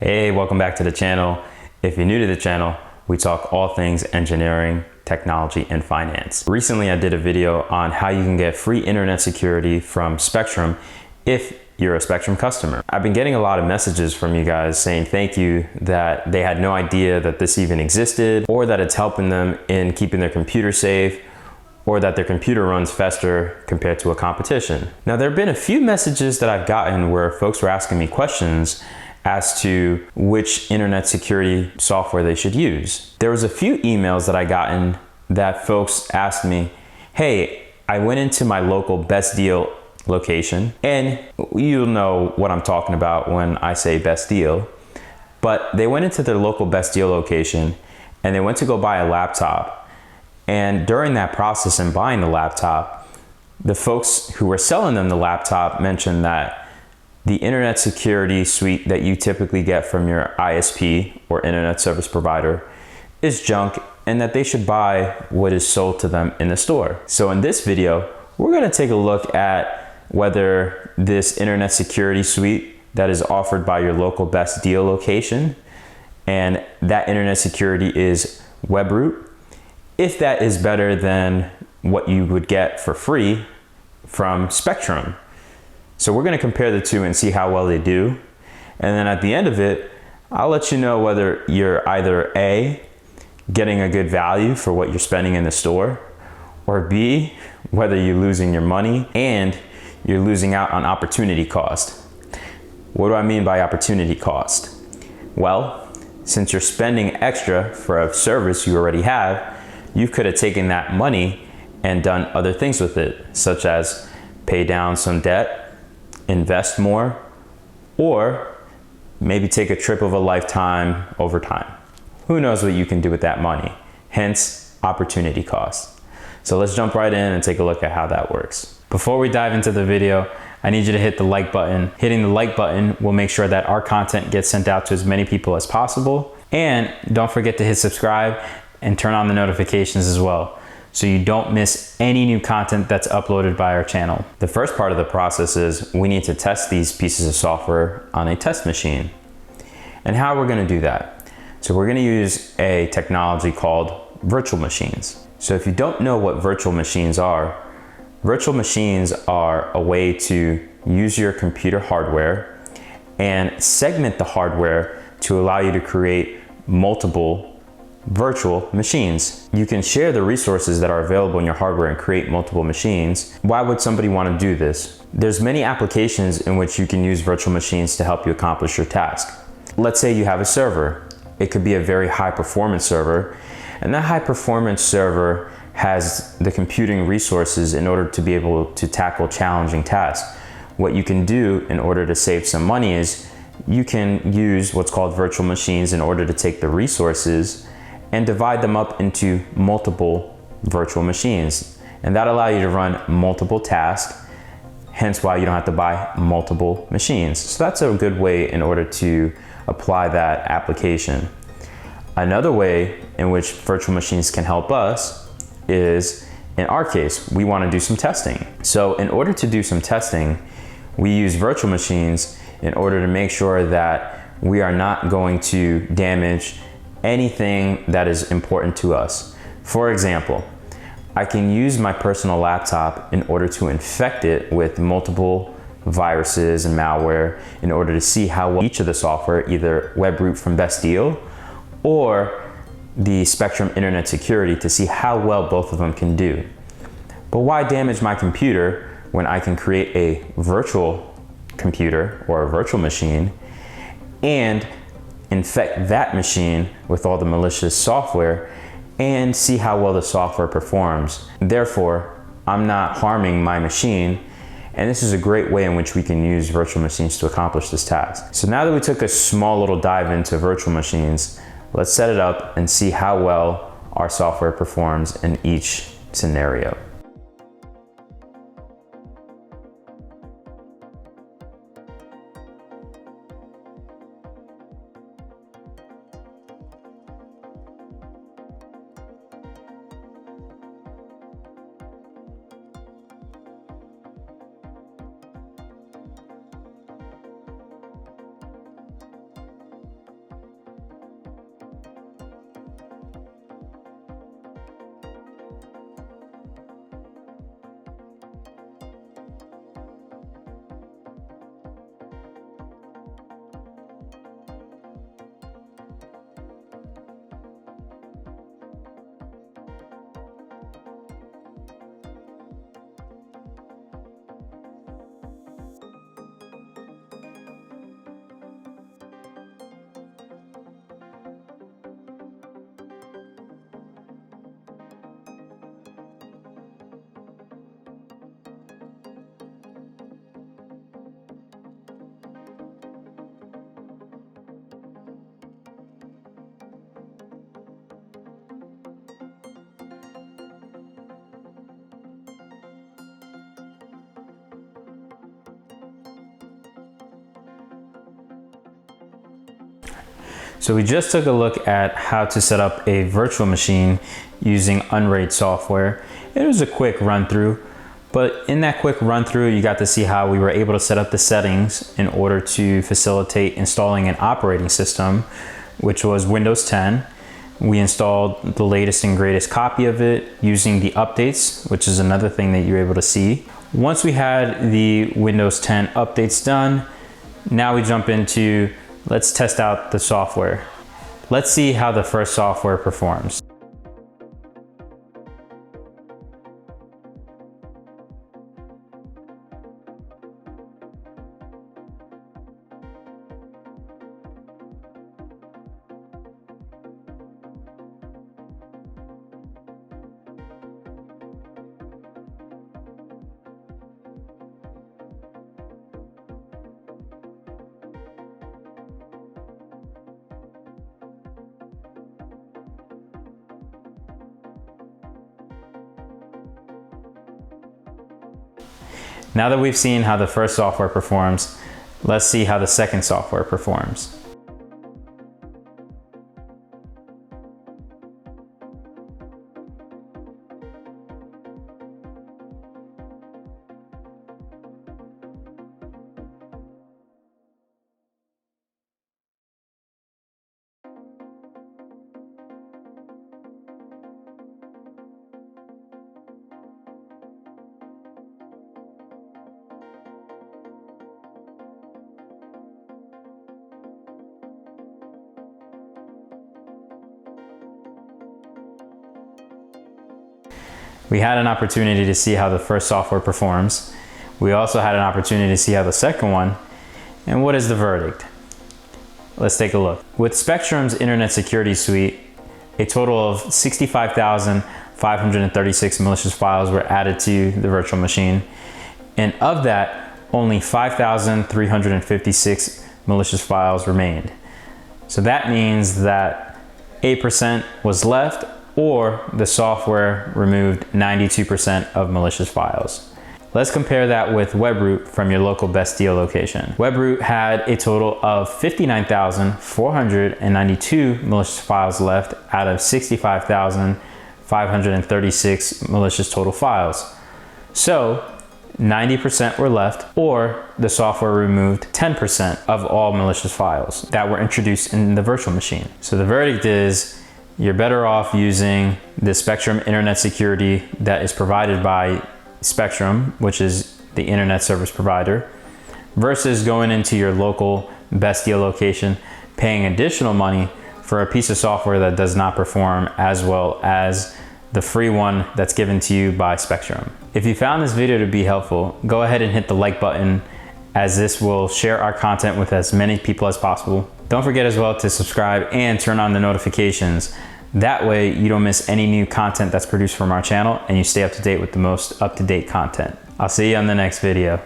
Hey, welcome back to the channel. If you're new to the channel, we talk all things engineering, technology, and finance. Recently, I did a video on how you can get free internet security from Spectrum if you're a Spectrum customer. I've been getting a lot of messages from you guys saying thank you, that they had no idea that this even existed, or that it's helping them in keeping their computer safe, or that their computer runs faster compared to a competition. Now, there have been a few messages that I've gotten where folks were asking me questions as to which internet security software they should use. There was a few emails that I gotten that folks asked me, hey, I went into my local best deal location, and you'll know what I'm talking about when I say best deal, but they went into their local best deal location and they went to go buy a laptop. And during that process in buying the laptop, the folks who were selling them the laptop mentioned that the internet security suite that you typically get from your ISP or internet service provider is junk, and that they should buy what is sold to them in the store. So in this video, we're going to take a look at whether this internet security suite that is offered by your local best deal location, and that internet security is Webroot, if that is better than what you would get for free from Spectrum. So we're going to compare the two and see how well they do. And then at the end of it, I'll let you know whether you're either A, getting a good value for what you're spending in the store, or B, whether you're losing your money and you're losing out on opportunity cost. What do I mean by opportunity cost? Well, since you're spending extra for a service you already have, you could have taken that money and done other things with it, such as pay down some debt, invest more, or maybe take a trip of a lifetime over time. Who knows what you can do with that money? Hence, opportunity cost. So let's jump right in and take a look at how that works. Before we dive into the video, I need you to hit the like button. Hitting the like button will make sure that our content gets sent out to as many people as possible. And don't forget to hit subscribe and turn on the notifications as well, so you don't miss any new content that's uploaded by our channel. The first part of the process is we need to test these pieces of software on a test machine. And how we're going to do that? So we're going to use a technology called virtual machines. So if you don't know what virtual machines are a way to use your computer hardware and segment the hardware to allow you to create multiple virtual machines. You can share the resources that are available in your hardware and create multiple machines. Why would somebody want to do this? There's many applications in which you can use virtual machines to help you accomplish your task. Let's say you have a server. It could be a very high performance server, and that high performance server has the computing resources in order to be able to tackle challenging tasks. What you can do in order to save some money is you can use what's called virtual machines in order to take the resources and divide them up into multiple virtual machines. And that allows you to run multiple tasks, hence why you don't have to buy multiple machines. So that's a good way in order to apply that application. Another way in which virtual machines can help us is, in our case, we want to do some testing. So in order to do some testing, we use virtual machines in order to make sure that we are not going to damage anything that is important to us. For example, I can use my personal laptop in order to infect it with multiple viruses and malware in order to see how well each of the software, either Webroot from Best Deal or the Spectrum Internet Security, to see how well both of them can do. But why damage my computer when I can create a virtual computer or a virtual machine and infect that machine with all the malicious software and see how well the software performs? Therefore, I'm not harming my machine, and this is a great way in which we can use virtual machines to accomplish this task. So now that we took a small little dive into virtual machines, let's set it up and see how well our software performs in each scenario. So we just took a look at how to set up a virtual machine using Unraid software. It was a quick run through, but in that quick run through, you got to see how we were able to set up the settings in order to facilitate installing an operating system, which was Windows 10. We installed the latest and greatest copy of it using the updates, which is another thing that you're able to see. Once we had the Windows 10 updates done, now we jump into, let's test out the software. Let's see how the first software performs. Now that we've seen how the first software performs, let's see how the second software performs. We had an opportunity to see how the first software performs. We also had an opportunity to see how the second one, and what is the verdict? Let's take a look. With Spectrum's Internet Security Suite, a total of 65,536 malicious files were added to the virtual machine. And of that, only 5,356 malicious files remained. So that means that 8% was left, or the software removed 92% of malicious files. Let's compare that with Webroot from your local best deal location. Webroot had a total of 59,492 malicious files left out of 65,536 malicious total files. So 90% were left, or the software removed 10% of all malicious files that were introduced in the virtual machine. So the verdict is, you're better off using the Spectrum Internet Security that is provided by Spectrum, which is the internet service provider, versus going into your local best deal location, paying additional money for a piece of software that does not perform as well as the free one that's given to you by Spectrum. If you found this video to be helpful, go ahead and hit the like button, as this will share our content with as many people as possible. Don't forget as well to subscribe and turn on the notifications. That way you don't miss any new content that's produced from our channel, and you stay up to date with the most up-to-date content. I'll see you on the next video.